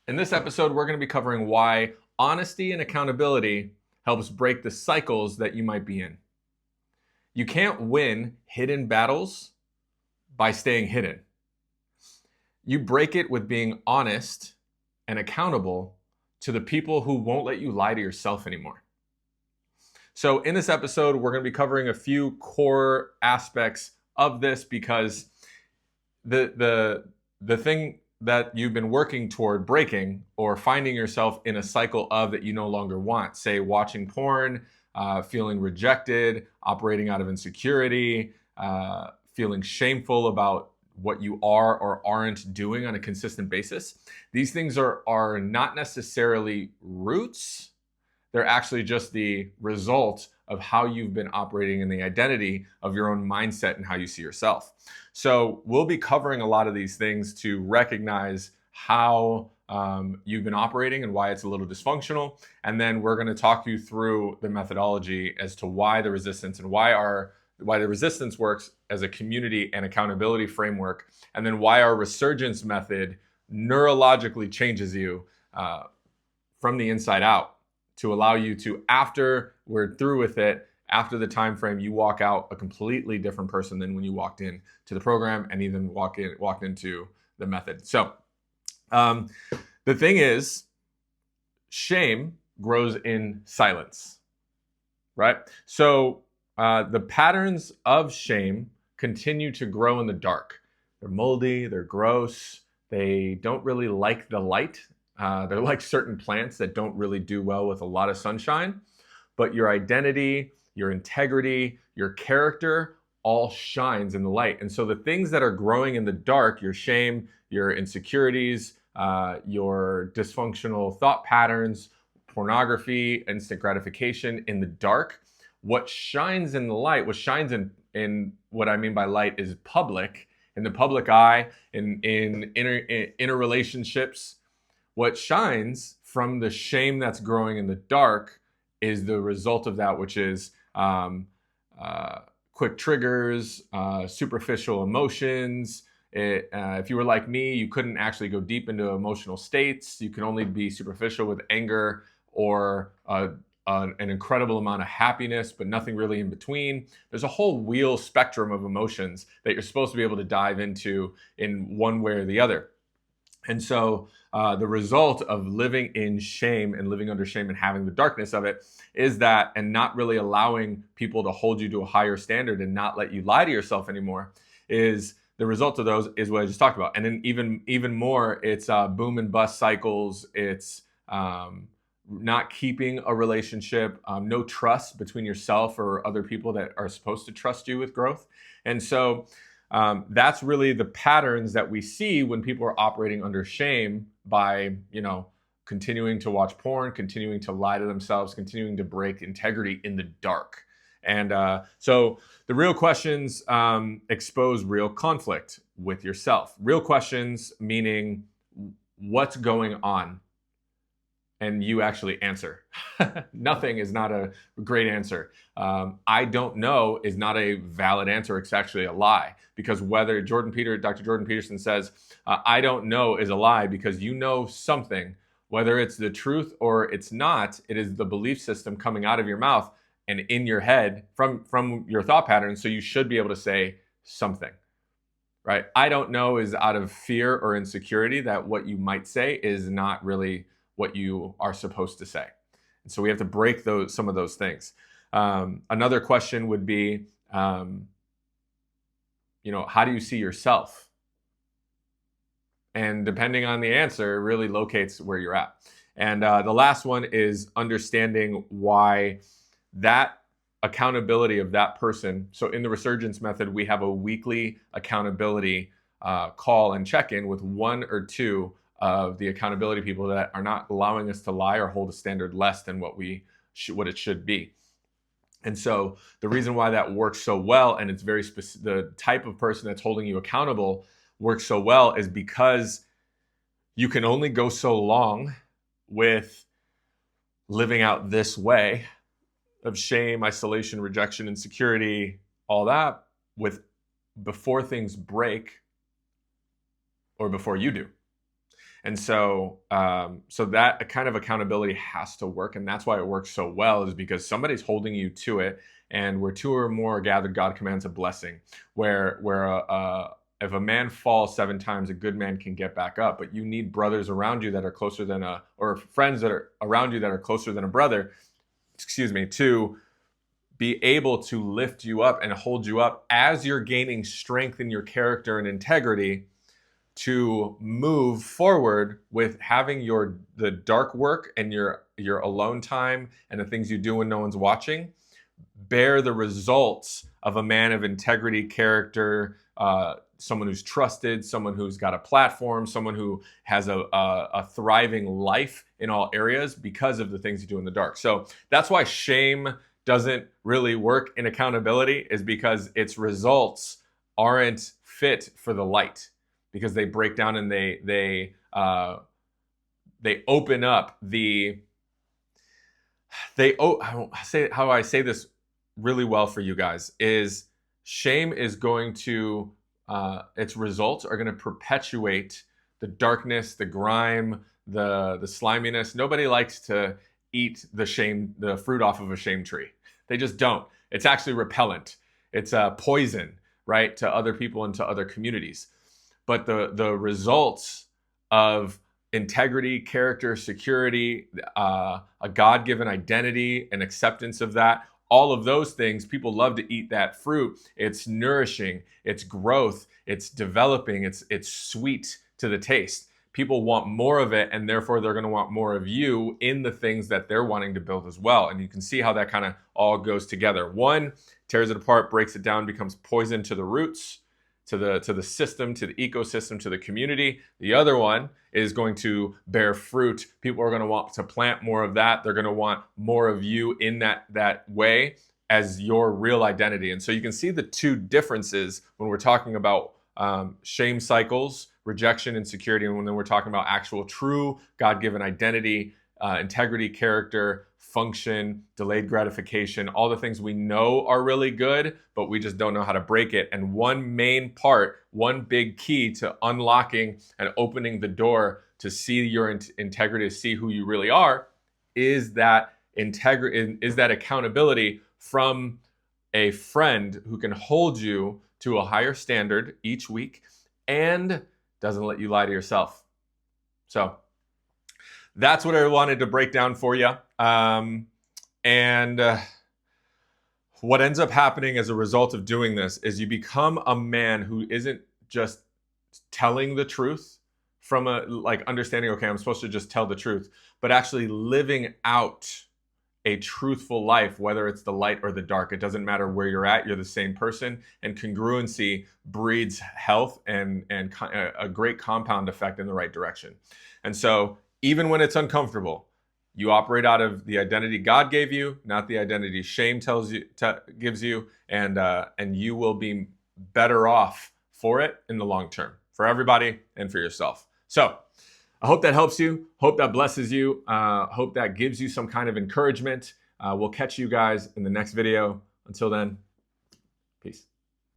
In this episode, we're going to be covering why honesty and accountability helps break the cycles that you might be in. You can't win hidden battles by staying hidden. You break it with being honest and accountable to the people who won't let you lie to yourself anymore. So in this episode, we're going to be covering a few core aspects of this because the thing that you've been working toward breaking or finding yourself in a cycle of that you no longer want, say watching porn, feeling rejected, operating out of insecurity, feeling shameful about what you are or aren't doing on a consistent basis. These things are not necessarily roots. They're actually just the result of how you've been operating in the identity of your own mindset and how you see yourself. So we'll be covering a lot of these things to recognize how you've been operating and why it's a little dysfunctional. And then we're going to talk you through the methodology as to why the resistance and why the resistance works as a community and accountability framework, and then why our resurgence method neurologically changes you from the inside out to allow you to, after we're through with it, after the time frame, you walk out a completely different person than when you walked in to the program and even walked into the method. So the thing is, shame grows in silence, right? So the patterns of shame continue to grow in the dark. They're moldy, they're gross, they don't really like the light. They're like certain plants that don't really do well with a lot of sunshine, but your identity, your integrity, your character all shines in the light. And so the things that are growing in the dark, your shame, your insecurities, your dysfunctional thought patterns, pornography, instant gratification in the dark, what shines in the light, what shines in what I mean by light is public, in the public eye, in inner relationships. What shines from the shame that's growing in the dark is the result of that, which is quick triggers, superficial emotions. If you were like me, you couldn't actually go deep into emotional states. You can only be superficial with anger or an incredible amount of happiness, but nothing really in between. There's a whole wheel spectrum of emotions that you're supposed to be able to dive into in one way or the other. And so the result of living in shame and living under shame and having the darkness of it is that, and not really allowing people to hold you to a higher standard and not let you lie to yourself anymore, is the result of those is what I just talked about. And then even more, it's boom and bust cycles. It's not keeping a relationship, no trust between yourself or other people that are supposed to trust you with growth. And so that's really the patterns that we see when people are operating under shame by, continuing to watch porn, continuing to lie to themselves, continuing to break integrity in the dark. And so the real questions expose real conflict with yourself. Real questions meaning what's going on, and you actually answer. Nothing is not a great answer. I don't know is not a valid answer. It's actually a lie, because whether Dr. Jordan Peterson says, I don't know is a lie because you know something, whether it's the truth or it's not, it is the belief system coming out of your mouth and in your head from your thought patterns. So you should be able to say something, right? I don't know is out of fear or insecurity that what you might say is not really what you are supposed to say. And so we have to break some of those things. Another question would be, how do you see yourself? And depending on the answer, it really locates where you're at. And the last one is understanding why that accountability of that person. So in the resurgence method, we have a weekly accountability call and check-in with one or two of the accountability people that are not allowing us to lie or hold a standard less than what it should be. And so the reason why that works so well, and it's very specific, the type of person that's holding you accountable works so well, is because you can only go so long with living out this way of shame, isolation, rejection, insecurity, all that, before things break or before you do. And so that kind of accountability has to work, and that's why it works so well, is because somebody's holding you to it. And where two or more are gathered, God commands a blessing. Where if a man falls 7 times, a good man can get back up. But you need brothers around you that are closer than or friends that are around you that are closer than a brother, to be able to lift you up and hold you up as you're gaining strength in your character and integrity, to move forward with having the dark work and your alone time and the things you do when no one's watching bear the results of a man of integrity, character, someone who's trusted, someone who's got a platform, someone who has a thriving life in all areas because of the things you do in the dark. So that's why shame doesn't really work in accountability, is because its results aren't fit for the light, because they break down and they open up how I say this really well for you guys is shame is going to its results are going to perpetuate the darkness, the grime, the sliminess. Nobody likes to eat the fruit off of a shame tree. They just don't. It's actually repellent. It's a poison, right, to other people and to other communities. But the results of integrity, character, security, a God-given identity, and acceptance of that, all of those things, people love to eat that fruit. It's nourishing, it's growth, it's developing, it's sweet to the taste. People want more of it, and therefore they're going to want more of you in the things that they're wanting to build as well. And you can see how that kind of all goes together. One tears it apart, breaks it down, becomes poison to the roots, to the system, to the ecosystem, to the community. The other one is going to bear fruit. People are going to want to plant more of that. They're going to want more of you in that way as your real identity. And so you can see the two differences when we're talking about shame cycles, rejection, insecurity, and when we're talking about actual true God-given identity, integrity, character, function, delayed gratification, all the things we know are really good, but we just don't know how to break it. And one main part, one big key to unlocking and opening the door to see your integrity, to see who you really are, is that accountability from a friend who can hold you to a higher standard each week and doesn't let you lie to yourself. So that's what I wanted to break down for you. What ends up happening as a result of doing this is you become a man who isn't just telling the truth from understanding, okay, I'm supposed to just tell the truth, but actually living out a truthful life, whether it's the light or the dark. It doesn't matter where you're at, you're the same person. And congruency breeds health and a great compound effect in the right direction. And so even when it's uncomfortable, you operate out of the identity God gave you, not the identity shame gives you, and you will be better off for it in the long term, for everybody and for yourself. So I hope that helps you. Hope that blesses you. Hope that gives you some kind of encouragement. We'll catch you guys in the next video. Until then, peace.